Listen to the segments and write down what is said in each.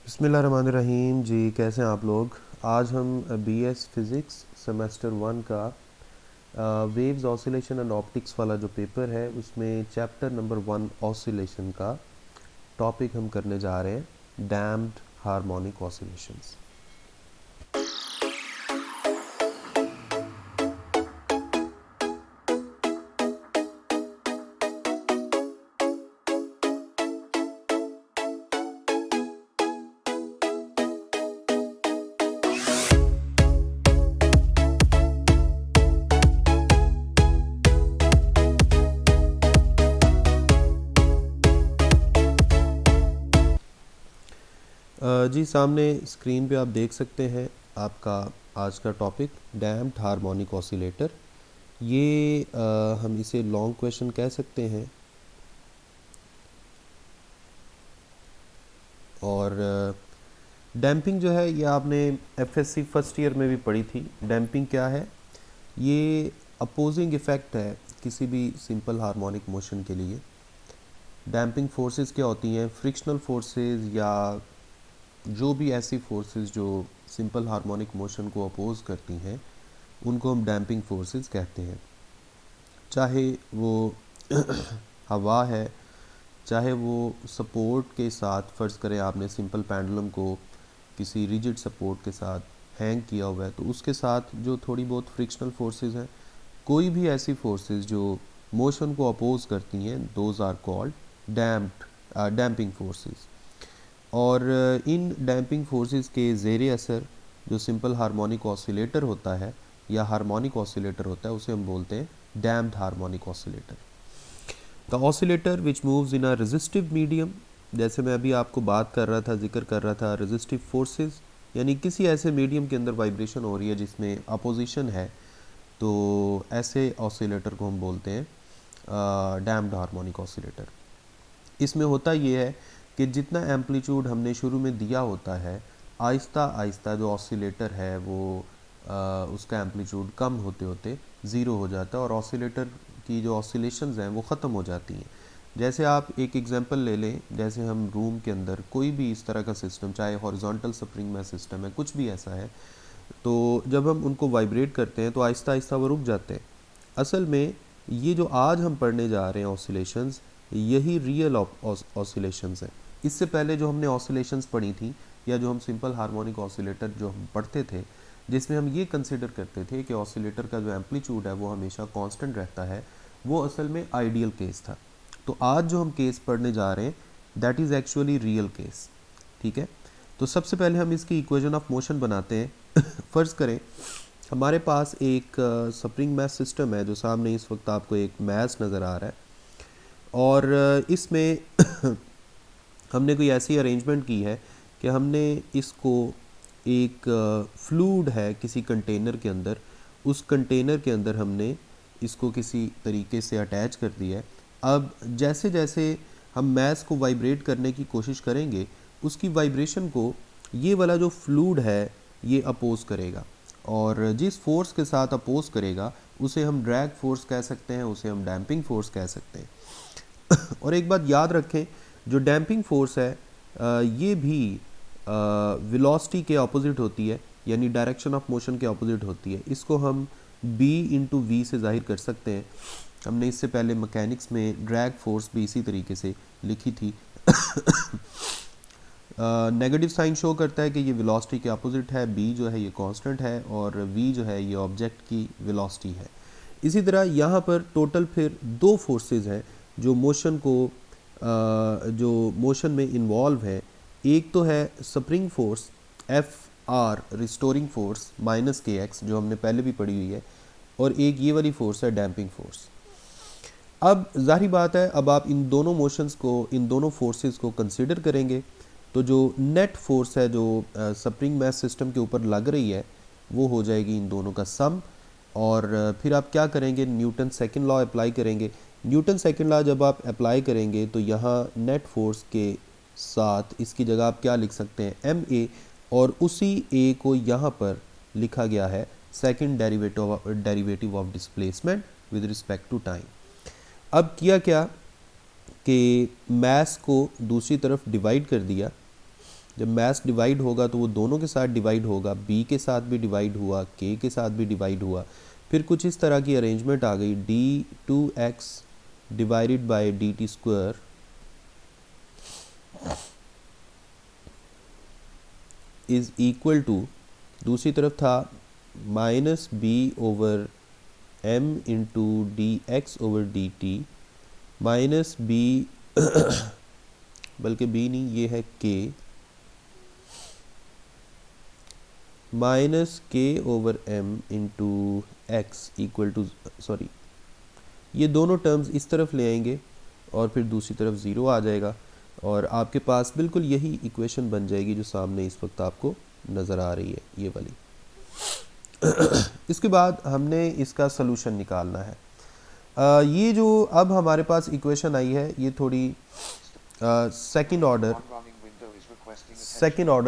बिस्मिल्लाहिर्रहमानिर्रहीम जी, कैसे हैं आप लोग। आज हम बीएस फिज़िक्स सेमेस्टर 1 का वेव्स ऑसिलेशन एंड ऑप्टिक्स वाला जो पेपर है उसमें चैप्टर नंबर 1 ऑसिलेशन का टॉपिक हम करने जा रहे हैं, डैम्प्ड हार्मोनिक ऑसिलेशंस। जी, सामने स्क्रीन पे आप देख सकते हैं आपका आज का टॉपिक डैम्प्ड हार्मोनिक ऑसिलेटर। ये हम इसे लॉन्ग क्वेश्चन कह सकते हैं और डैम्पिंग जो है ये आपने एफएससी फर्स्ट ईयर में भी पढ़ी थी। डैम्पिंग क्या है? ये अपोजिंग इफ़ेक्ट है किसी भी सिंपल हार्मोनिक मोशन के लिए। डैम्पिंग फोर्सेस क्या होती हैं? फ्रिक्शनल फोर्सेस या जो भी ऐसी फोर्सेस जो सिंपल हार्मोनिक मोशन को अपोज करती हैं उनको हम डैम्पिंग फोर्सेस कहते हैं। चाहे वो हवा है, चाहे वो सपोर्ट के साथ, फ़र्ज़ करें आपने सिंपल पेंडुलम को किसी रिजिड सपोर्ट के साथ हैंग किया हुआ है तो उसके साथ जो थोड़ी बहुत फ्रिक्शनल फोर्सेस हैं, कोई भी ऐसी फोर्सेस जो मोशन को अपोज करती हैं, those are called damping forces. और इन डैम्पिंग फोर्सेस के ज़ेर असर जो सिंपल हार्मोनिक ऑसिलेटर होता है या हार्मोनिक ऑसिलेटर होता है उसे हम बोलते हैं damped harmonic oscillator. The oscillator which moves in a resistive medium, जैसे मैं अभी आपको बात कर रहा था, जिक्र कर रहा था रेजिस्टिव फोर्सेस, यानी किसी ऐसे मीडियम के अंदर वाइब्रेशन हो रही है जिसमें अपोजिशन है, तो ऐसे ऑसिलेटर को हम बोलते हैं डैम्प्ड हार्मोनिक ऑसिलेटर। इसमें होता ये है कि जितना एम्पलीट्यूड हमने शुरू में दिया होता है, आहिस्ता आहिस्ता जो ऑसिलेटर है वो उसका एम्पलीट्यूड कम होते होते ज़ीरो हो जाता है और ऑसिलेटर की जो ऑसिलेशंस हैं वो ख़त्म हो जाती हैं। जैसे आप एक एग्जांपल ले लें, जैसे हम रूम के अंदर कोई भी इस तरह का सिस्टम, चाहे हॉरिजॉन्टल स्प्रिंग में सिस्टम है, कुछ भी ऐसा है, तो जब हम उनको वाइब्रेट करते हैं तो आहिस्ता आहिस्ता वो रुक जाते हैं। असल में ये जो आज हम पढ़ने जा रहे हैं ऑसिलेशंस, यही रियल ऑसिलेशंस हैं। इससे पहले जो हमने ऑसिलेशंस पढ़ी थी या जो हम सिंपल हार्मोनिक ऑसिलेटर जो हम पढ़ते थे, जिसमें हम ये कंसिडर करते थे कि ऑसिलेटर का जो एम्पलीट्यूड है वो हमेशा कांस्टेंट रहता है, वो असल में आइडियल केस था। तो आज जो हम केस पढ़ने जा रहे हैं that is actually real case. ठीक है, तो सबसे पहले हम इसकी इक्वेशन ऑफ मोशन बनाते हैं। फ़र्ज़ करें हमारे पास एक स्प्रिंग मैस सिस्टम है, जो सामने इस वक्त आपको एक मैस नज़र आ रहा है, और इसमें हमने कोई ऐसी अरेंजमेंट की है कि हमने इसको एक फ्लूइड है किसी कंटेनर के अंदर, उस कंटेनर के अंदर हमने इसको किसी तरीके से अटैच कर दिया है। अब जैसे जैसे हम मैस को वाइब्रेट करने की कोशिश करेंगे, उसकी वाइब्रेशन को ये वाला जो फ्लूइड है ये अपोज करेगा, और जिस फोर्स के साथ अपोज करेगा उसे हम ड्रैग फोर्स कह सकते हैं, उसे हम डैम्पिंग फोर्स कह सकते हैं। और एक बात याद रखें, जो डैम्पिंग फोर्स है ये भी वेलोसिटी के ऑपोजिट होती है, यानी डायरेक्शन ऑफ मोशन के ऑपोजिट होती है। इसको हम b इंटू वी से जाहिर कर सकते हैं। हमने इससे पहले मैकेनिक्स में ड्रैग फोर्स भी इसी तरीके से लिखी थी। नेगेटिव साइन शो करता है कि ये वेलोसिटी के अपोजिट है, b जो है ये कांस्टेंट है और v जो है ये ऑब्जेक्ट की वेलोसिटी है। इसी तरह यहाँ पर टोटल फिर दो फोर्सेस हैं जो मोशन को जो मोशन में इन्वॉल्व है। एक तो है spring force F R, restoring force minus के एक्स, जो हमने पहले भी पढ़ी हुई है, और एक ये वाली फोर्स है डैम्पिंग फोर्स। अब जाहिर बात है, अब आप इन दोनों मोशंस को, इन दोनों फोर्सेस को कंसिडर करेंगे तो जो नेट फोर्स है जो स्प्रिंग मैस सिस्टम के ऊपर लग रही है वो हो जाएगी इन दोनों का सम। और फिर आप क्या करेंगे, न्यूटन सेकंड लॉ अप्लाई करेंगे। न्यूटन सेकंड लॉ जब आप अप्लाई करेंगे तो यहाँ नेट फोर्स के साथ इसकी जगह आप क्या लिख सकते हैं, एम ए, और उसी ए को यहाँ पर लिखा गया है second derivative of displacement with respect to time. अब किया क्या कि मैस को दूसरी तरफ डिवाइड कर दिया, जब मैथ्स डिवाइड होगा तो वो दोनों के साथ डिवाइड होगा, b के साथ भी डिवाइड हुआ, k के साथ भी डिवाइड हुआ, फिर कुछ इस तरह की अरेंजमेंट आ गई, d2x divided by dt square is equal to, दूसरी तरफ था minus b over m into d x over d t minus b बल्कि b नहीं, ये है k minus k over m into x equal to, sorry ये दोनों terms इस तरफ ले आएंगे और फिर दूसरी तरफ ज़ीरो आ जाएगा और आपके पास बिल्कुल यही इक्वेशन बन जाएगी जो सामने इस वक्त आपको नज़र आ रही है, ये वाली। इसके बाद हमने इसका सलूशन निकालना है। ये जो अब हमारे पास इक्वेशन आई है ये थोड़ी सेकंड ऑर्डर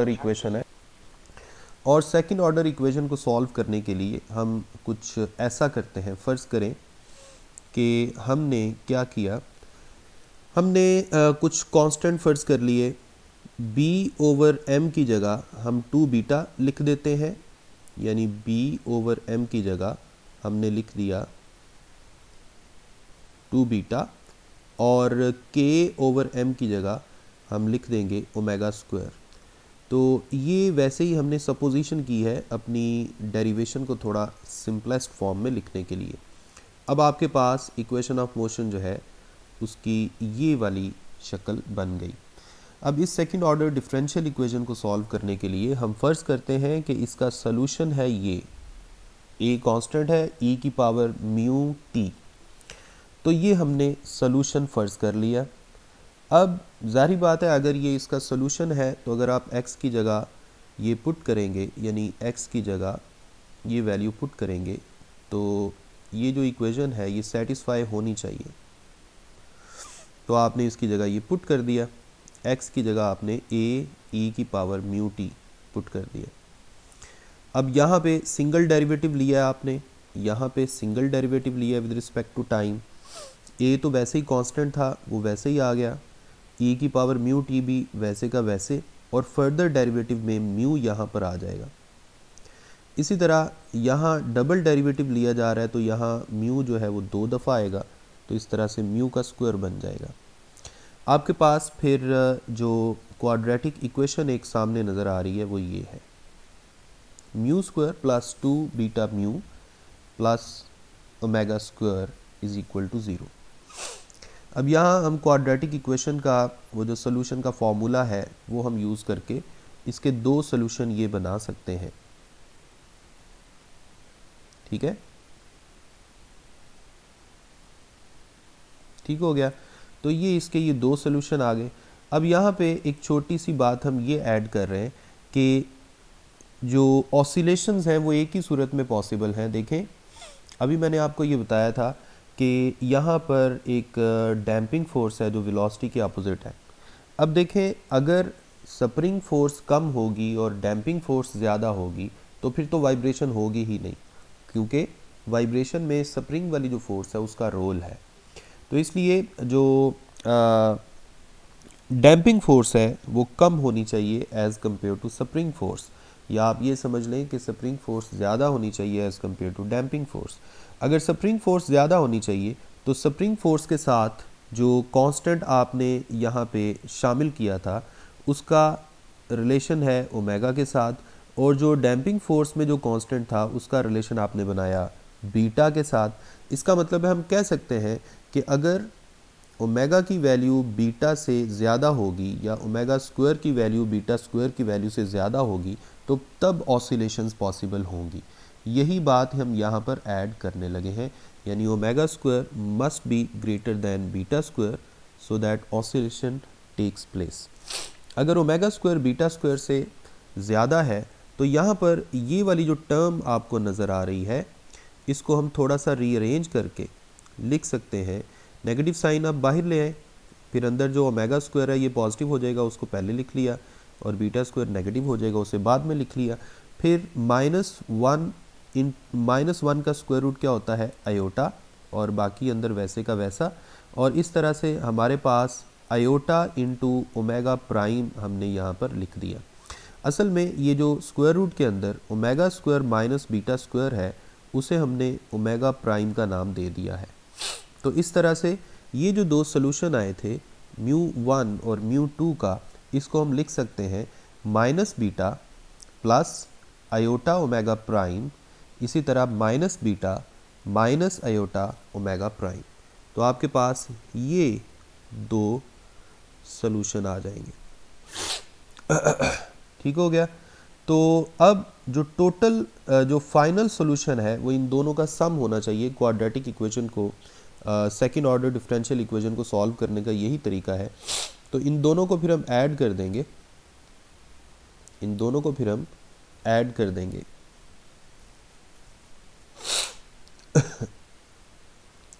इक्वेशन है और सेकंड ऑर्डर इक्वेशन को सॉल्व करने के लिए हम कुछ ऐसा करते हैं। फ़र्ज़ करें कि हमने क्या किया, हमने कुछ कांस्टेंट फ़र्ज़ कर लिए, b ओवर m की जगह हम 2 बीटा लिख देते हैं, यानी b ओवर m की जगह हमने लिख दिया 2 बीटा और k ओवर m की जगह हम लिख देंगे ओमेगा स्क्वायर। तो ये वैसे ही हमने सपोजिशन की है अपनी डेरिवेशन को थोड़ा सिंपलेस्ट फॉर्म में लिखने के लिए। अब आपके पास इक्वेशन ऑफ मोशन जो है उसकी ये वाली शक्ल बन गई। अब इस सेकंड ऑर्डर डिफरेंशियल इक्वेशन को सॉल्व करने के लिए हम फ़र्ज़ करते हैं कि इसका सलूशन है ये, a कांस्टेंट है e की पावर म्यू t, तो ये हमने सलूशन फ़र्ज़ कर लिया। अब ज़ाहिर बात है अगर ये इसका सलूशन है तो अगर आप x की जगह ये पुट करेंगे, यानी x की जगह ये वैल्यू पुट करेंगे तो ये जो इक्वेशन है ये सेटिस्फाई होनी चाहिए। तो आपने इसकी जगह ये पुट कर दिया, x की जगह आपने a e की पावर म्यू t पुट कर दिया। अब यहाँ पे सिंगल डेरिवेटिव लिया आपने, यहाँ पे सिंगल डेरिवेटिव लिया with respect to time, a तो वैसे ही कांस्टेंट था वो वैसे ही आ गया, e की पावर म्यू t भी वैसे का वैसे, और फर्दर डेरिवेटिव में म्यू यहाँ पर आ जाएगा। इसी तरह यहाँ डबल डेरिवेटिव लिया जा रहा है तो यहाँ म्यू जो है वो 2 दफ़ा आएगा, तो इस तरह से म्यू का स्क्वायर बन जाएगा। आपके पास फिर जो क्वाड्रेटिक इक्वेशन एक सामने नज़र आ रही है वो ये है, mu square plus 2 beta mu plus omega square is equal to 0। अब यहाँ हम क्वाड्रेटिक इक्वेशन का वो जो सलूशन का फॉर्मूला है वो हम यूज़ करके इसके 2 सलूशन ये बना सकते हैं, ठीक है, ठीक हो गया। तो ये इसके ये 2 सलूशन आ गए। अब यहाँ पे एक छोटी सी बात हम ये ऐड कर रहे हैं कि जो ऑसिलेशंस हैं वो एक ही सूरत में पॉसिबल हैं। देखें अभी मैंने आपको ये बताया था कि यहाँ पर एक डैम्पिंग फोर्स है जो वेलोसिटी के अपोजिट है। अब देखें अगर स्प्रिंग फोर्स कम होगी और डैम्पिंग फोर्स ज़्यादा होगी तो फिर तो वाइब्रेशन होगी ही नहीं, क्योंकि वाइब्रेशन में स्प्रिंग वाली जो फोर्स है उसका रोल है। तो इसलिए जो डैम्पिंग फोर्स है वो कम होनी चाहिए as compare to spring force, या आप ये समझ लें कि स्प्रिंग फोर्स ज़्यादा होनी चाहिए as compare to damping force. अगर स्प्रिंग फोर्स ज़्यादा होनी चाहिए तो स्प्रिंग फोर्स के साथ जो कांस्टेंट आपने यहाँ पे शामिल किया था उसका रिलेशन है ओमेगा के साथ, और जो डैम्पिंग फोर्स में जो कांस्टेंट था उसका रिलेशन आपने बनाया बीटा के साथ। इसका मतलब है हम कह सकते हैं कि अगर ओमेगा की वैल्यू बीटा से ज़्यादा होगी या ओमेगा स्क्वायर की वैल्यू बीटा स्क्वायर की वैल्यू से ज़्यादा होगी तो तब ऑसिलेशंस पॉसिबल होंगी। यही बात हम यहाँ पर ऐड करने लगे हैं, यानी omega square must be greater than beta square so that oscillation takes place. अगर ओमेगा स्क्वायर बीटा स्क्वायर से ज़्यादा है तो यहाँ पर ये वाली जो टर्म आपको नज़र आ रही है इसको हम थोड़ा सा रीअरेंज करके लिख सकते हैं। नेगेटिव साइन आप बाहर ले आए, फिर अंदर जो ओमेगा स्क्वायर है ये पॉजिटिव हो जाएगा, उसको पहले लिख लिया, और बीटा स्क्वायर नेगेटिव हो जाएगा उसे बाद में लिख लिया। फिर -1 का स्क्वायर रूट क्या होता है, आयोटा, और बाकी अंदर वैसे का वैसा। और इस तरह से हमारे पास आयोटा इंटू ओमेगा प्राइम हमने यहाँ पर लिख दिया। असल में ये जो स्क्वायर रूट के अंदर omega square minus beta square है उसे हमने ओमेगा प्राइम का नाम दे दिया है। तो इस तरह से ये जो दो सोल्यूशन आए थे μ1 और μ2 का, इसको हम लिख सकते हैं minus beta plus iota omega prime, इसी तरह minus beta minus iota omega prime. तो आपके पास ये दो सोल्यूशन आ जाएंगे। ठीक हो गया। तो अब जो टोटल जो फाइनल सॉल्यूशन है वो इन दोनों का सम होना चाहिए। क्वाड्रेटिक इक्वेशन को सेकंड ऑर्डर डिफरेंशियल इक्वेशन को सॉल्व करने का यही तरीका है। तो इन दोनों को फिर हम ऐड कर देंगे, इन दोनों को फिर हम ऐड कर देंगे।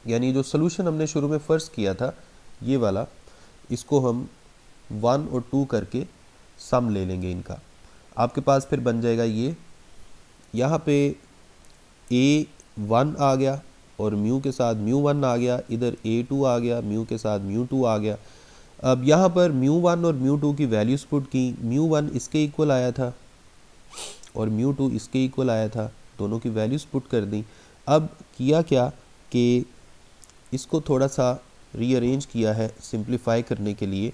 यानी जो सॉल्यूशन हमने शुरू में फर्ज किया था ये वाला, इसको हम 1 और 2 करके सम ले लेंगे इनका। आपके पास फिर बन जाएगा ये, यहाँ पे A1 आ गया और म्यू के साथ μ1 आ गया, इधर A2 आ गया, म्यू के साथ μ2 आ गया। अब यहाँ पर μ1 और μ2 की वैल्यूज पुट की, μ1 इसके इक्वल आया था और μ2 इसके इक्वल आया था, दोनों की वैल्यूज पुट कर दी। अब किया क्या कि इसको थोड़ा सा रीअरेंज किया है सिंप्लीफाई करने के लिए।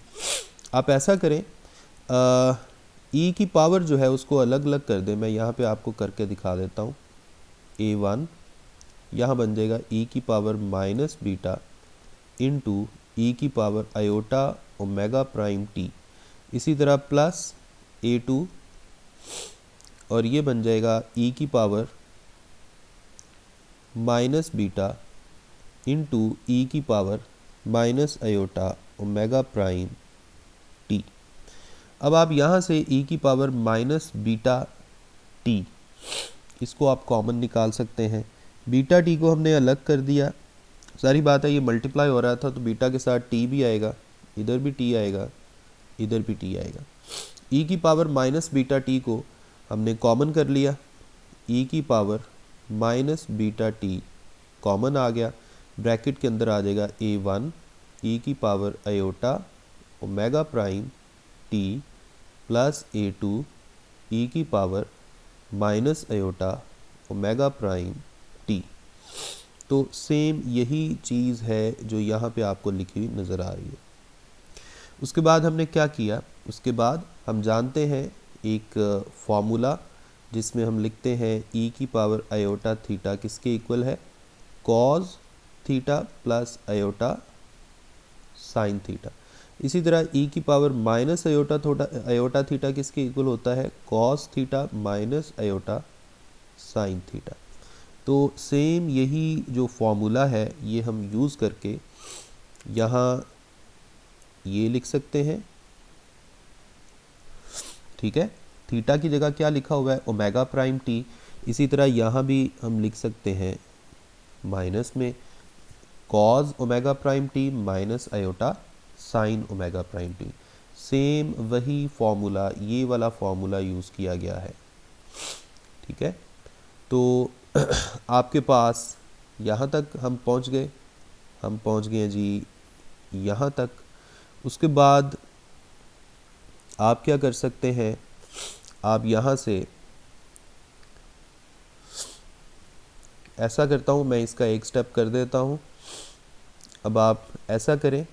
आप ऐसा करें, ई की पावर जो है उसको अलग अलग कर दें। मैं यहाँ पे आपको करके दिखा देता हूँ। A1 यहाँ बन जाएगा ई की पावर माइनस बीटा इंटू ई की power iota omega prime T, इसी तरह प्लस A2 और ये बन जाएगा ई की पावर माइनस बीटा इंटू ई की power minus iota omega prime T. अब आप यहाँ से ई की पावर माइनस बीटा टी, इसको आप कॉमन निकाल सकते हैं। बीटा टी को हमने अलग कर दिया, सारी बात है ये मल्टीप्लाई हो रहा था तो बीटा के साथ टी भी आएगा, इधर भी टी आएगा, इधर भी टी आएगा। ई की पावर माइनस बीटा टी को हमने कॉमन कर लिया, ई की power minus beta t common आ गया, ब्रैकेट के अंदर आ जाएगा A1 ई की power iota omega prime t plus A2 e की power minus iota omega prime t. तो सेम यही चीज़ है जो यहाँ पे आपको लिखी हुई नज़र आ रही है। उसके बाद हमने क्या किया, उसके बाद हम जानते हैं एक फॉर्मूला जिसमें हम लिखते हैं ई की पावर आयोटा थीटा किसके इक्वल है, cos theta plus iota sine theta. इसी तरह ई की पावर माइनस आयोटा थीटा किसके इक्वल होता है, cos theta minus iota sine theta. तो सेम यही जो फॉर्मूला है ये हम यूज़ करके यहाँ ये लिख सकते हैं। ठीक है, थीटा की जगह क्या लिखा हुआ है, ओमेगा प्राइम टी। इसी तरह यहाँ भी हम लिख सकते हैं माइनस में cos omega prime t minus iota sine omega prime T. Same वही फॉर्मूला, ये वाला फॉर्मूला यूज़ किया गया है। ठीक है, तो आपके पास यहाँ तक हम पहुँच गए, हम पहुँच गए जी यहाँ तक। उसके बाद आप क्या कर सकते हैं, आप यहाँ से ऐसा करता हूँ, मैं इसका एक स्टेप कर देता हूँ। अब आप ऐसा करें,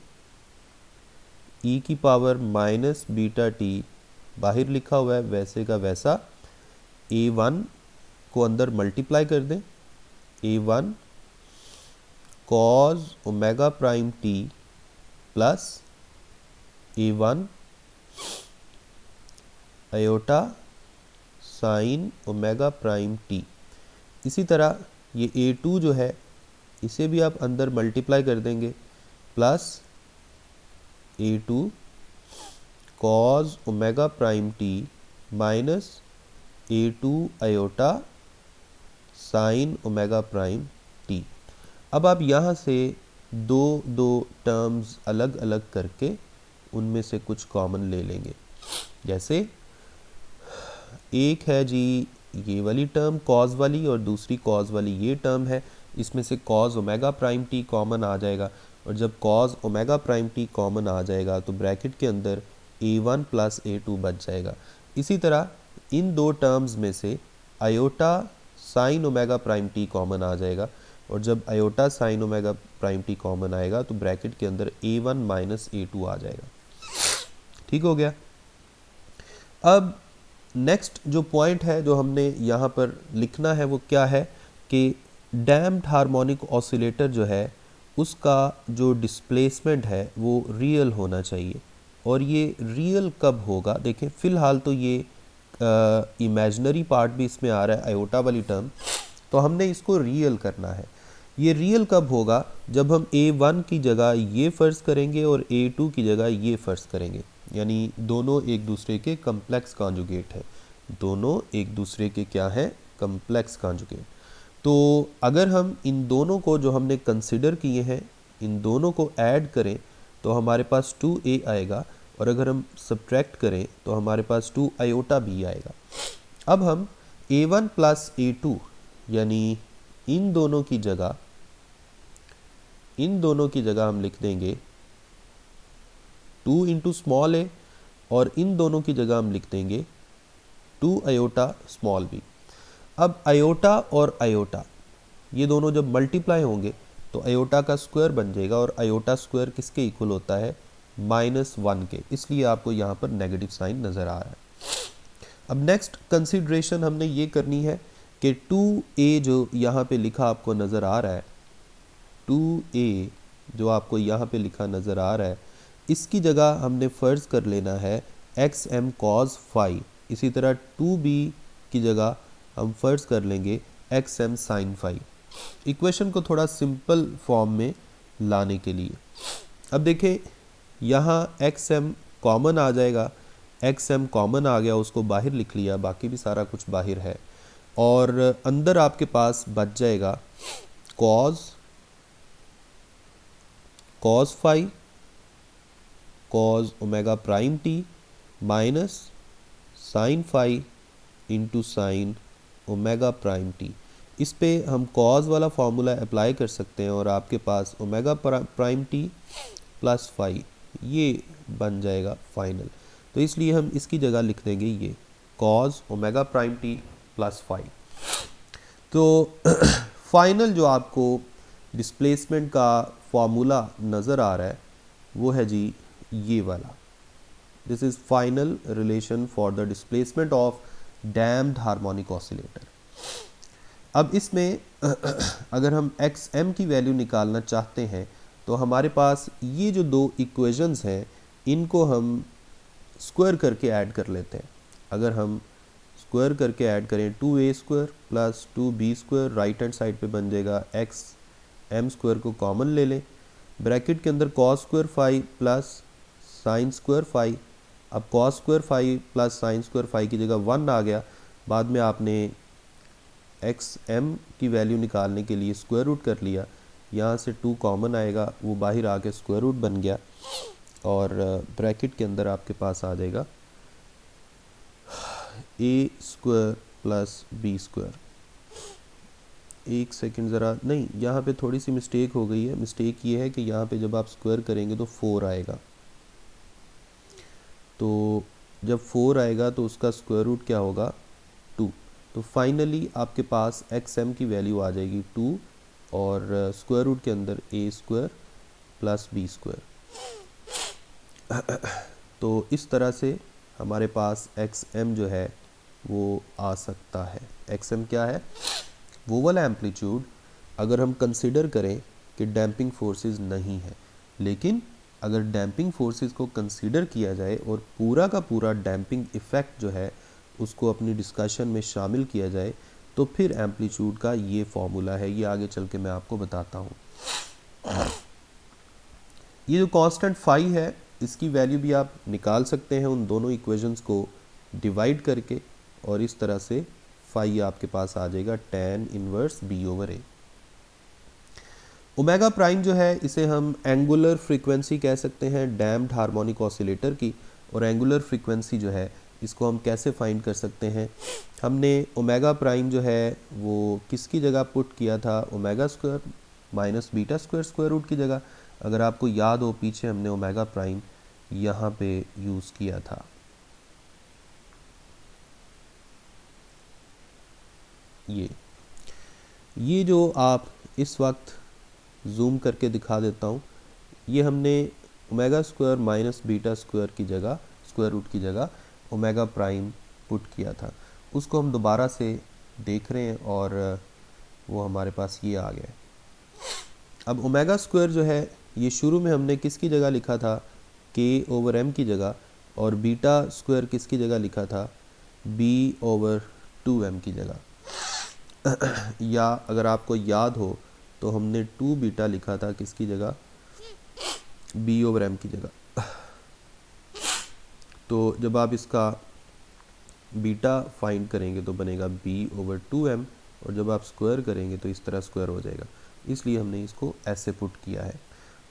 ई की पावर माइनस बीटा टी बाहर लिखा हुआ है वैसे का वैसा, A1 को अंदर मल्टीप्लाई कर दें, A1 cos omega prime t plus A1 iota sine omega prime T. इसी तरह ये A2 जो है इसे भी आप अंदर मल्टीप्लाई कर देंगे, plus A2 cos omega prime t minus A2 iota sine omega prime T. अब आप यहाँ से दो टर्म्स अलग अलग करके उनमें से कुछ कॉमन ले लेंगे। जैसे एक है जी ये वाली टर्म कॉस वाली और दूसरी कॉस वाली ये टर्म है, इसमें से cos omega prime t common आ जाएगा। और जब cos omega prime t common आ जाएगा तो ब्रैकेट के अंदर A1 प्लस A2 बच जाएगा। इसी तरह इन दो टर्म्स में से iota sine omega prime t common आ जाएगा, और जब iota sine omega prime t common आएगा तो ब्रैकेट के अंदर A1 माइनस A2 आ जाएगा। ठीक हो गया। अब नेक्स्ट जो पॉइंट है जो हमने यहाँ पर लिखना है वो क्या है कि डैम्प्ड हार्मोनिक ऑसिलेटर जो है उसका जो डिस्प्लेसमेंट है वो रियल होना चाहिए। और ये रियल कब होगा, देखें फ़िलहाल तो ये इमेजिनरी पार्ट भी इसमें आ रहा है आयोटा वाली टर्म, तो हमने इसको रियल करना है। ये रियल कब होगा, जब हम A1 की जगह ये फ़र्ज़ करेंगे और A2 की जगह ये फ़र्ज़ करेंगे, यानी दोनों एक दूसरे के कम्प्लेक्स कॉन्जुगेट हैं। दोनों एक दूसरे के क्या हैं, कम्प्लेक्स कॉन्जुगेट। तो अगर हम इन दोनों को जो हमने कंसिडर किए हैं इन दोनों को ऐड करें तो हमारे पास 2A आएगा, और अगर हम सब्ट्रैक्ट करें तो हमारे पास 2 आयोटा B आएगा। अब हम A1 प्लस A2 यानी इन दोनों की जगह हम लिख देंगे 2 इंटू स्मॉल a, और इन दोनों की जगह हम लिख देंगे 2 आयोटा स्मॉल b। अब आयोटा और आयोटा ये दोनों जब मल्टीप्लाई होंगे तो आयोटा का स्क्वायर बन जाएगा, और आयोटा स्क्वायर किसके इक्वल होता है, -1 के, इसलिए आपको यहाँ पर नेगेटिव साइन नज़र आ रहा है। अब नेक्स्ट कंसिडरेशन हमने ये करनी है कि 2A जो यहाँ पे लिखा आपको नज़र आ रहा है, 2A जो आपको यहाँ पे लिखा नज़र आ रहा है, इसकी जगह हमने फ़र्ज़ कर लेना है XM cos फाई। इसी तरह 2B की जगह हम फ़र्ज़ कर लेंगे XM sin फाई। इक्वेशन को थोड़ा सिंपल फॉर्म में लाने के लिए अब देखें यहाँ XM कॉमन आ जाएगा, XM कॉमन आ गया, उसको बाहर लिख लिया, बाकी भी सारा कुछ बाहर है, और अंदर आपके पास बच जाएगा cos phi cos omega prime t minus sin phi into sine omega prime t. इस पे हम cos वाला फार्मूला अप्लाई कर सकते हैं और आपके पास omega prime t plus phi ये बन जाएगा फाइनल। तो इसलिए हम इसकी जगह लिख देंगे ये cos omega prime t plus phi. तो फाइनल जो आपको डिस्प्लेसमेंट का फार्मूला नज़र आ रहा है वो है जी ये वाला। This is final relation for the displacement of damped harmonic oscillator. अब इसमें अगर हम XM की वैल्यू निकालना चाहते हैं तो हमारे पास ये जो दो इक्वेशंस हैं इनको हम स्क्वायर करके ऐड कर लेते हैं। अगर हम स्क्वायर करके ऐड करें 2A square plus 2B square, right hand side पे बन जाएगा XM स्क्वायर को कॉमन ले लें, ब्रैकेट के अंदर cos square phi plus sine square phi. अब cos square phi plus sine square phi की जगह 1 आ गया, बाद में आपने XM की वैल्यू निकालने के लिए स्क्वायर रूट कर लिया, यहाँ से 2 कॉमन आएगा, वो बाहर आके स्क्वायर रूट बन गया, और ब्रैकेट के अंदर आपके पास आ जाएगा A square plus B square. एक सेकंड ज़रा, नहीं यहाँ पे थोड़ी सी मिस्टेक हो गई है। मिस्टेक ये है कि यहाँ पे जब आप स्क्वायर करेंगे तो 4 आएगा, तो जब 4 आएगा तो उसका स्क्वायर रूट क्या होगा 2। तो फाइनली आपके पास XM की वैल्यू आ जाएगी 2 और स्क्वायर रूट के अंदर A square plus B square. तो इस तरह से हमारे पास XM जो है वो आ सकता है। XM क्या है, वो वाला एम्पलीट्यूड अगर हम कंसिडर करें कि डैम्पिंग फोर्सेस नहीं है, लेकिन अगर डैम्पिंग फोर्सेस को कंसीडर किया जाए और पूरा का पूरा डैम्पिंग इफ़ेक्ट जो है उसको अपनी डिस्कशन में शामिल किया जाए तो फिर एम्पलीट्यूड का ये फॉर्मूला है। ये आगे चल के मैं आपको बताता हूँ। ये जो कांस्टेंट फाई है इसकी वैल्यू भी आप निकाल सकते हैं उन दोनों इक्वेशंस को डिवाइड करके, और इस तरह से फाई आपके पास आ जाएगा tan inverse B/A। Omega prime जो है इसे हम एंगुलर फ्रीक्वेंसी कह सकते हैं डैम्प्ड हार्मोनिक ऑसिलेटर की, और एंगुलर फ्रीक्वेंसी जो है इसको हम कैसे फाइंड कर सकते हैं। हमने ओमेगा प्राइम जो है वो किसकी जगह पुट किया था, omega square minus beta square square root की जगह। अगर आपको याद हो पीछे हमने ओमेगा प्राइम यहाँ पे यूज़ किया था। ये जो आप इस वक्त जूम करके दिखा देता हूँ, ये हमने omega square minus beta square की जगह, स्क्वायर रूट की जगह ओमेगा प्राइम पुट किया था, उसको हम दोबारा से देख रहे हैं और वो हमारे पास ये आ गया है। अब ओमेगा स्क्वायर जो है ये शुरू में हमने किसकी जगह लिखा था, के ओवर एम की जगह, और बीटा स्क्वायर किसकी जगह लिखा था, बी ओवर 2m की जगह। या अगर आपको याद हो तो हमने 2 बीटा लिखा था किसकी जगह, बी ओवर एम की जगह। तो जब आप इसका बीटा फाइंड करेंगे तो बनेगा बी ओवर 2m, और जब आप स्क्वायर करेंगे तो इस तरह स्क्वायर हो जाएगा, इसलिए हमने इसको ऐसे पुट किया है।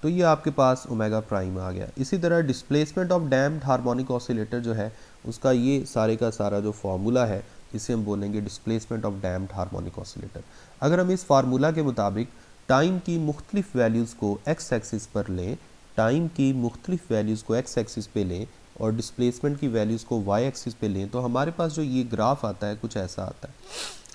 तो ये आपके पास ओमेगा प्राइम आ गया। इसी तरह displacement of damped harmonic oscillator जो है उसका ये सारे का सारा जो फार्मूला है इसे हम बोलेंगे displacement of damped harmonic oscillator. अगर हम इस फार्मूला के मुताबिक टाइम की मुख्तलिफ वैल्यूज़ को एक्स एक्सिस पर लें, टाइम की मुख्तलिफ वैल्यूज़ को एक्स एक्सिस पे लें और डिस्प्लेसमेंट की वैल्यूज़ को वाई एक्सिस पे लें, तो हमारे पास जो ये ग्राफ आता है कुछ ऐसा आता है,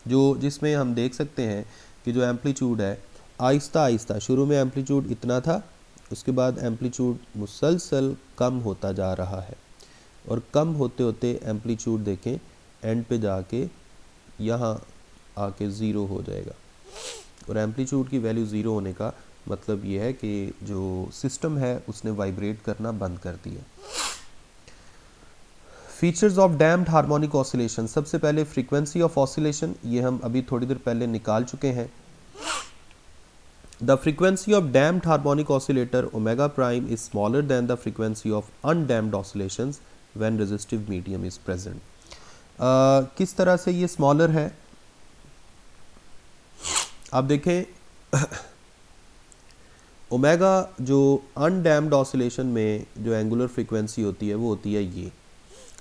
जो जिसमें हम देख सकते हैं कि जो एम्पलीट्यूड है आहिस्ता आहिस्ता, शुरू में एम्पलीट्यूड इतना था, उसके बाद एम्पलीट्यूड मुसलसल कम होता जा रहा है, और कम होते होते एम्पलीट्यूड देखें एंड पे जाके यहाँ आके ज़ीरो हो जाएगा। और एम्पलीट्यूड की वैल्यू ज़ीरो होने का मतलब ये है कि जो सिस्टम है उसने वाइब्रेट करना बंद कर दिया। Features of damped harmonic oscillation, सबसे पहले फ्रीक्वेंसी ऑफ ऑसिलेशन, ये हम अभी थोड़ी देर पहले निकाल चुके हैं। The frequency of damped harmonic oscillator omega prime is smaller than the frequency of undamped oscillations when resistive medium is present. किस तरह से ये स्मॉलर है, आप देखें ओमेगा जो अनडैम्प्ड ऑसिलेशन में जो एंगुलर फ्रीक्वेंसी होती है वो होती है ये,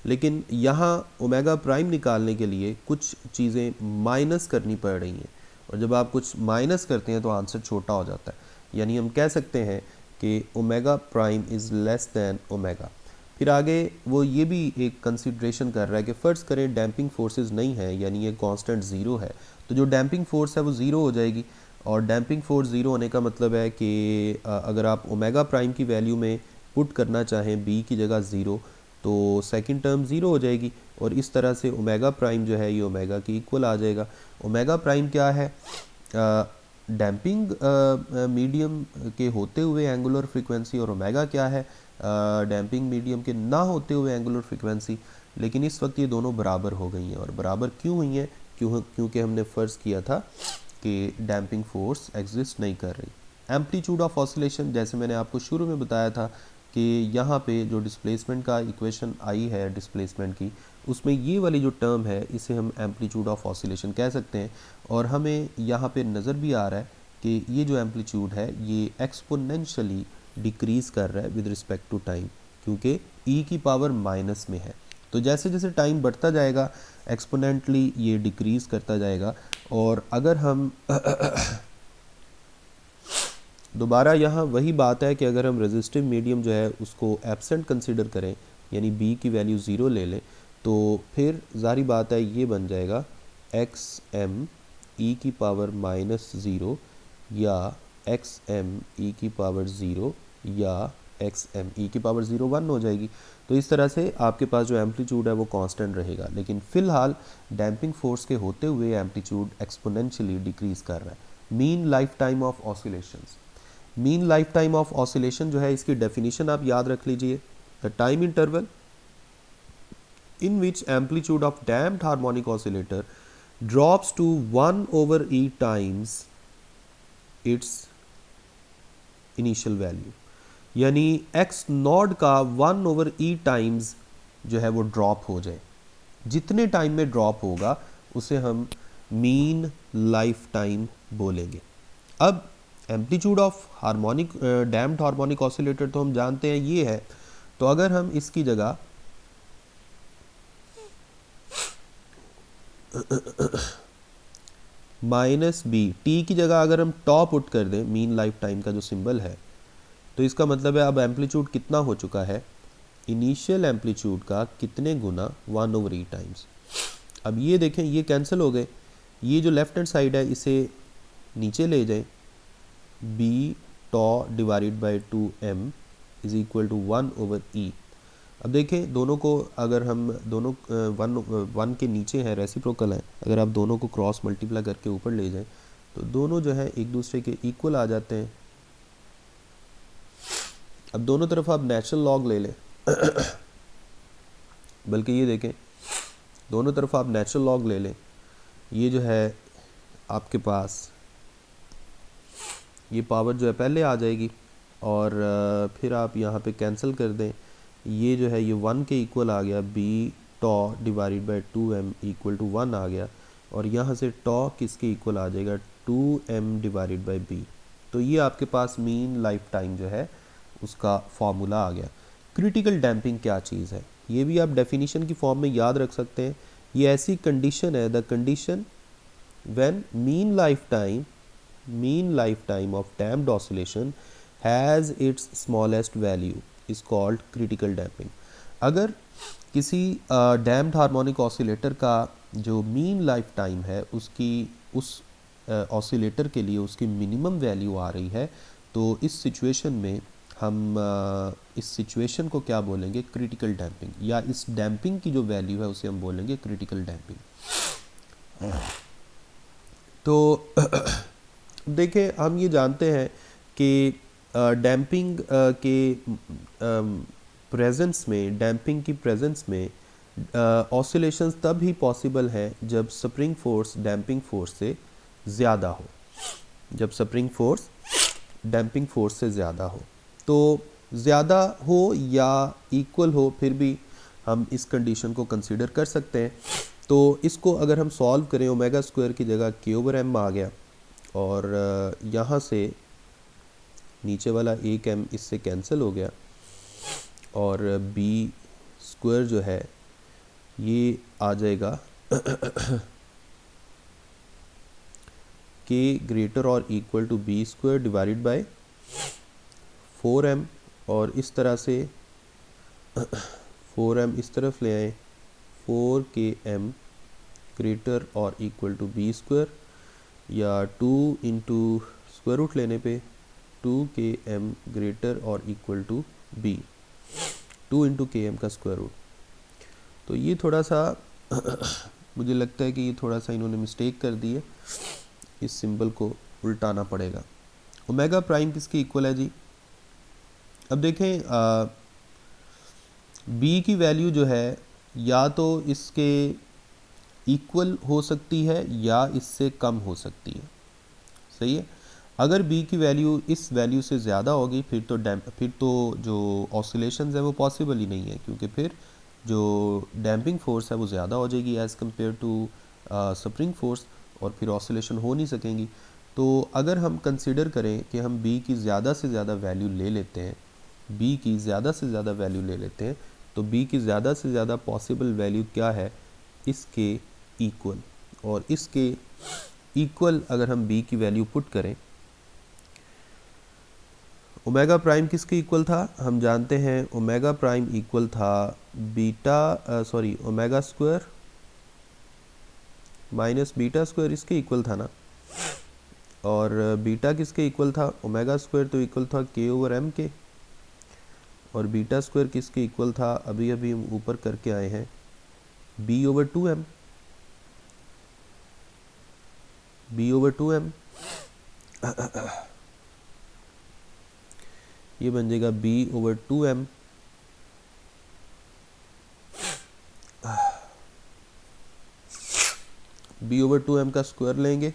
लेकिन यहाँ ओमेगा प्राइम निकालने के लिए कुछ चीज़ें माइनस करनी पड़ रही हैं, और जब आप कुछ माइनस करते हैं तो आंसर छोटा हो जाता है। यानी हम कह सकते हैं कि omega prime is less than omega. फिर आगे वो ये भी एक कंसिड्रेशन कर रहा है कि फ़र्ज़ करें डैम्पिंग फोर्सेस नहीं है, यानी ये कांस्टेंट ज़ीरो है, तो जो डैम्पिंग फोर्स है वो ज़ीरो हो जाएगी। और डैम्पिंग फोर्स ज़ीरो होने का मतलब है कि अगर आप ओमेगा प्राइम की वैल्यू में पुट करना चाहें बी की जगह ज़ीरो, तो सेकंड टर्म ज़ीरो हो जाएगी, और इस तरह से ओमेगा प्राइम जो है ये ओमेगा की इक्वल आ जाएगा। ओमेगा प्राइम क्या है, डैम्पिंग मीडियम के होते हुए एंगुलर फ्रीक्वेंसी, और ओमेगा क्या है, डैम्पिंग मीडियम के ना होते हुए एंगुलर फ्रीक्वेंसी। लेकिन इस वक्त ये दोनों बराबर हो गई हैं, और बराबर क्यों हुई हैं, क्योंकि हमने फ़र्ज़ किया था कि डैम्पिंग फोर्स एग्जिस्ट नहीं कर रही। एम्पलीट्यूड ऑफ ऑसिलेशन, जैसे मैंने आपको शुरू में बताया था कि यहाँ पे जो डिस्प्लेसमेंट का इक्वेशन आई है डिस्प्लेसमेंट की, उसमें ये वाली जो टर्म है इसे हम एम्पलीट्यूड ऑफ ऑसिलेशन कह सकते हैं। और हमें यहाँ पे नज़र भी आ रहा है कि ये जो एम्पलीट्यूड है ये एक्सपोनेंशियली डिक्रीज़ कर रहा है विद रिस्पेक्ट टू टाइम, क्योंकि ई की पावर माइनस में है। तो जैसे जैसे टाइम बढ़ता जाएगा एक्सपोनेंटली ये डिक्रीज़ करता जाएगा। और अगर हम दोबारा यहाँ वही बात है कि अगर हम रेजिस्टिव मीडियम जो है उसको एब्सेंट कंसिडर करें, यानी बी की वैल्यू ज़ीरो ले लें, तो फिर जारी बात है ये बन जाएगा एक्स एम ई की पावर माइनस ज़ीरो, या एक्स एम ई की पावर ज़ीरो, या एक्स एम ई की पावर ज़ीरो 1 हो जाएगी। तो इस तरह से आपके पास जो एम्पलीट्यूड है वो कांस्टेंट रहेगा, लेकिन फ़िलहाल डैम्पिंग फोर्स के होते हुए एम्पलीट्यूड एक्सपोनेंशियली डिक्रीज़ कर रहा है। Mean life time of oscillations, mean life time of oscillation जो है इसकी डेफिनेशन आप याद रख लीजिए, the time interval in which amplitude of damped harmonic oscillator drops to 1 over e times its initial value, यानी एक्स नॉड का 1 over e times जो है वो ड्रॉप हो जाए। जितने टाइम में ड्रॉप होगा उसे हम मीन लाइफ टाइम बोलेंगे। अब amplitude of harmonic damped harmonic oscillator तो हम जानते हैं ये है, तो अगर हम इसकी जगह माइनस बी टी की जगह अगर हम टॉप पुट कर दें, मीन लाइफ टाइम का जो सिंबल है, तो इसका मतलब है अब एम्पलीट्यूड कितना हो चुका है, इनिशियल एम्पलीट्यूड का कितने गुना, 1/e टाइम्स। अब ये देखें ये कैंसिल हो गए, ये जो लेफ्ट हैंड साइड है इसे नीचे ले जाएं, b tau divided by 2m is equal to 1/e। अब देखें दोनों को अगर हम दोनों वन के नीचे हैं, रेसिप्रोकल हैं, अगर आप दोनों को क्रॉस मल्टीप्लाई करके ऊपर ले जाएं तो दोनों जो है एक दूसरे के इक्वल आ जाते हैं। अब दोनों तरफ आप नेचुरल लॉग ले लें बल्कि ये देखें दोनों तरफ आप नेचुरल लॉग ले लें, ये जो है आपके पास ये पावर जो है पहले आ जाएगी और फिर आप यहाँ पे कैंसिल कर दें, ये जो है ये 1 के इक्वल आ गया, b tau divided by 2m equal to 1 आ गया, और यहाँ से टॉ किसके इक्वल आ जाएगा, 2m डिवाइडेड बाई b। तो ये आपके पास मीन लाइफ टाइम जो है उसका फॉर्मूला आ गया। क्रिटिकल डैम्पिंग क्या चीज़ है, ये भी आप डेफिनेशन की फॉर्म में याद रख सकते हैं। ये ऐसी कंडीशन है, the condition when mean life time of damped oscillation has its smallest value is called critical damping. अगर किसी डैम्प्ड हार्मोनिक ऑसिलेटर का जो मीन लाइफ टाइम है उसकी उस ऑसिलेटर के लिए उसकी मिनिमम वैल्यू आ रही है, तो इस सिचुएशन में हम इस सिचुएशन को क्या बोलेंगे, क्रिटिकल डैम्पिंग, या इस डैम्पिंग की जो वैल्यू है उसे हम बोलेंगे क्रिटिकल डैम्पिंग। तो देखें हम ये जानते हैं कि डैम्पिंग के प्रेजेंस में, डैम्पिंग की प्रेजेंस में ऑसिलेशंस तब ही पॉसिबल हैं जब स्प्रिंग फोर्स डैम्पिंग फोर्स से ज़्यादा हो, जब स्प्रिंग फोर्स डैम्पिंग फोर्स से ज़्यादा हो। तो ज़्यादा हो या इक्वल हो फिर भी हम इस कंडीशन को कंसीडर कर सकते हैं। तो इसको अगर हम सॉल्व करें, ओमेगा स्क्वायर की जगह k/m आ गया, और यहाँ से नीचे वाला 1m इससे कैंसिल हो गया, और b स्क्वायर जो है ये आ जाएगा k ग्रेटर और equal to b square divided by 4m, और इस तरह से 4m इस तरफ ले आए, 4km ग्रेटर और इक्वल टू b स्क्वायर, या 2 इंटू स्क्वायर रूट लेने पे 2km ग्रेटर और equal to b, 2 into km का स्क्वायर रूट। तो ये थोड़ा सा मुझे लगता है कि ये थोड़ा सा इन्होंने मिस्टेक कर दी है, इस सिंबल को उल्टाना पड़ेगा। ओमेगा प्राइम किसके इक्वल है जी, अब देखें b की वैल्यू जो है या तो इसके इक्वल हो सकती है या इससे कम हो सकती है, सही है। अगर b की वैल्यू इस वैल्यू से ज़्यादा होगी फिर तो जो ऑसिलेशंस है वो पॉसिबल ही नहीं है, क्योंकि फिर जो डैम्पिंग फोर्स है वो ज़्यादा हो जाएगी as compare to spring force, और फिर ऑसिलेशन हो नहीं सकेंगी। तो अगर हम कंसिडर करें कि हम b की ज़्यादा से ज़्यादा वैल्यू ले लेते हैं, b की ज़्यादा से ज़्यादा वैल्यू ले लेते हैं, तो b की ज़्यादा से ज़्यादा पॉसिबल वैल्यू क्या है, इसके इक्वल, और इसके इक्वल अगर हम b की वैल्यू पुट करें, ओमेगा प्राइम किसके इक्वल था, हम जानते हैं ओमेगा प्राइम इक्वल था omega square minus beta square, इसके इक्वल था ना, और बीटा किसके इक्वल था, ओमेगा स्क्वायर तो इक्वल था k/m के, और बीटा स्क्वायर किसके इक्वल था, अभी अभी हम ऊपर करके आए हैं, b/2m, b/2m ये बन जाएगा b/2m, b/2m का स्क्वायर लेंगे,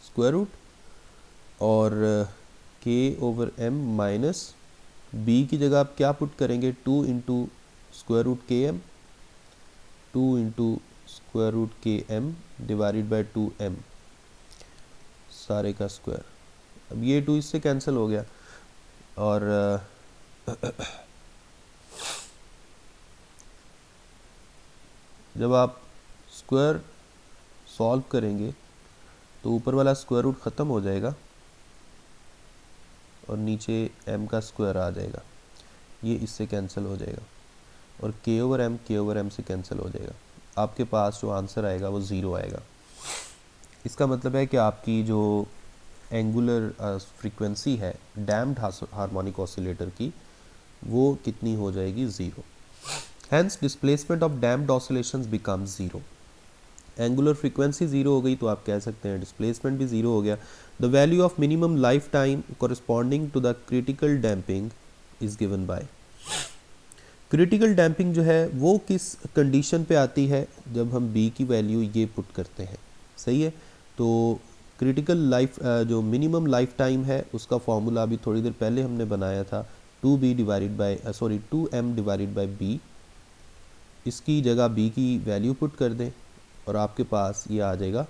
स्क्वायर रूट, और k/m माइनस b की जगह आप क्या पुट करेंगे, 2 into square root km, 2 into square root km divided by 2m सारे का स्क्वायर। अब ये 2 इससे कैंसिल हो गया, और जब आप स्क्वायर सॉल्व करेंगे तो ऊपर वाला स्क्वायर रूट ख़त्म हो जाएगा, और नीचे m का स्क्वायर आ जाएगा, ये इससे कैंसिल हो जाएगा और k ओवर m से कैंसिल हो जाएगा। आपके पास जो आंसर आएगा वो 0 आएगा। इसका मतलब है कि आपकी जो एंगुलर फ्रीक्वेंसी है डैम्प्ड हार्मोनिक ऑसिलेटर की, वो कितनी हो जाएगी? 0। Hence displacement of damped oscillations become 0। Angular frequency 0 हो गई तो आप कह सकते हैं डिस्प्लेसमेंट भी 0 हो गया। The value of minimum life time corresponding to the critical damping is given by. Critical damping जो है वो किस कंडीशन पे आती है? जब हम b की वैल्यू ये पुट करते हैं, सही है। तो क्रिटिकल लाइफ जो मिनिमम लाइफ टाइम है उसका फॉर्मूला अभी थोड़ी देर पहले हमने बनाया था, 2m डिवाइडेड बाय b। इसकी जगह b की वैल्यू पुट कर दें और आपके पास ये आ जाएगा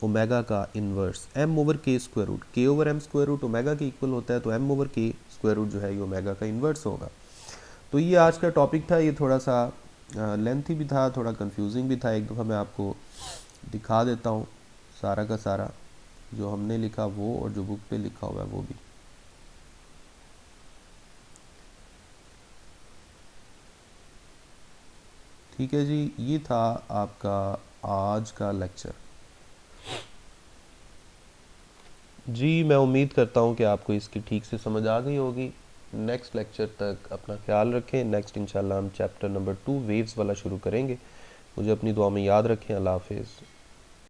ओमेगा का inverse m over k square root. k over m square root omega के इक्वल होता है, तो m over k square root जो है ये ओमेगा का इन्वर्स होगा। तो ये आज का टॉपिक था। ये थोड़ा सा लेंथी भी था, थोड़ा कंफ्यूजिंग भी था। एक दफ़ा मैं आपको दिखा देता हूँ सारा का सारा, जो हमने लिखा वो और जो बुक पे लिखा हुआ है वो भी। ठीक है जी, ये था आपका आज का लेक्चर। जी मैं उम्मीद करता हूँ कि आपको इसकी ठीक से समझ आ गई होगी। नेक्स्ट लेक्चर तक अपना ख्याल रखें। नेक्स्ट इंशाल्लाह हम चैप्टर नंबर 2 वेव्स वाला शुरू करेंगे। मुझे अपनी दुआ में याद रखें। अल्लाह हाफिज़।